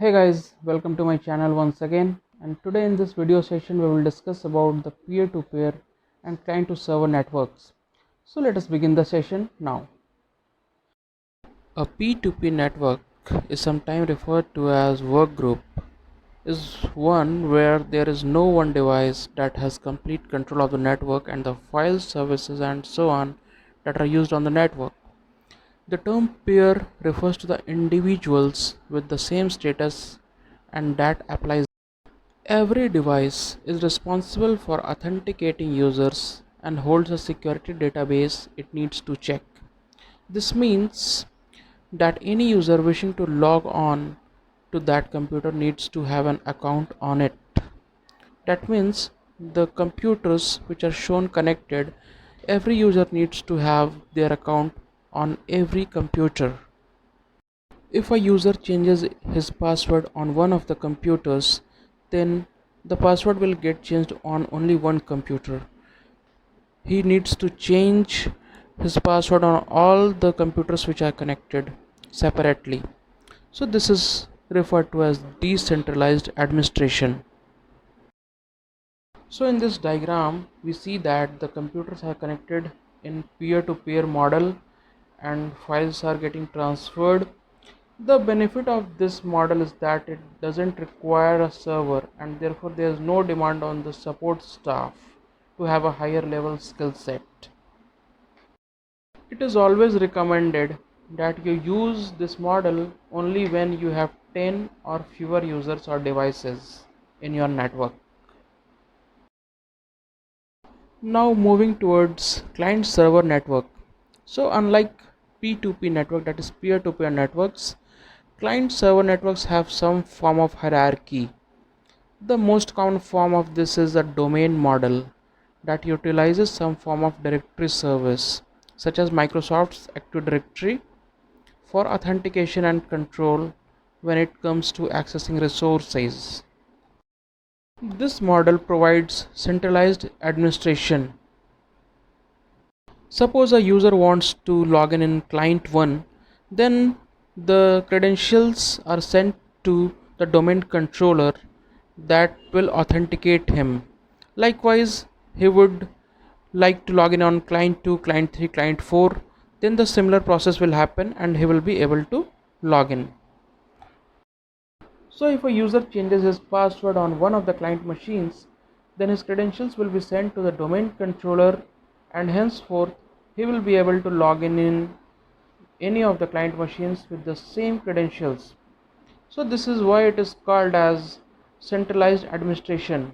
Hey guys, welcome to my channel once again, and today in this video session we will discuss about the peer-to-peer and client-to-server networks. So let us begin the session now. A P2P network is sometimes referred to as workgroup, is one where there is no one device that has complete control of the network and the files, services and so on that are used on the network. The term peer refers to the individuals with the same status and that applies. Every device is responsible for authenticating users and holds a security database it needs to check. This means that any user wishing to log on to that computer needs to have an account on it. That means the computers which are shown connected, every user needs to have their account on every computer. If a user changes his password on one of the computers, then the password will get changed on only one computer. He needs to change his password on all the computers which are connected separately. So this is referred to as decentralized administration. So in this diagram we see that the computers are connected in peer-to-peer model and files are getting transferred. The benefit of this model is that it doesn't require a server and therefore there is no demand on the support staff to have a higher level skill set. It is always recommended that you use this model only when you have 10 or fewer users or devices in your network. Now moving towards client server network. So unlike P2P network, that is peer to peer networks, client server networks have some form of hierarchy. The most common form of this is a domain model that utilizes some form of directory service such as Microsoft's Active Directory for authentication and control when it comes to accessing resources. This model provides centralized administration. Suppose a user wants to log in client 1, then the credentials are sent to the domain controller that will authenticate him. Likewise, he would like to log in on client 2, client 3, client 4, then the similar process will happen and he will be able to log in. So if a user changes his password on one of the client machines, then his credentials will be sent to the domain controller and henceforth he will be able to log in any of the client machines with the same credentials. So this is why it is called as centralized administration,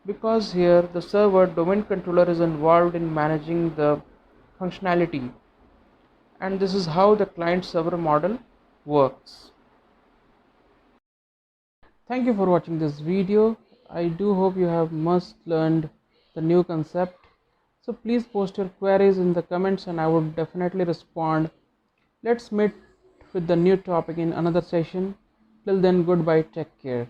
because here the server domain controller is involved in managing the functionality, and this is how the client server model works. Thank you for watching this video. I do hope you have must learned the new concept. So please post your queries in the comments and I would definitely respond. Let's meet with the new topic in another session. Till then, goodbye, take care.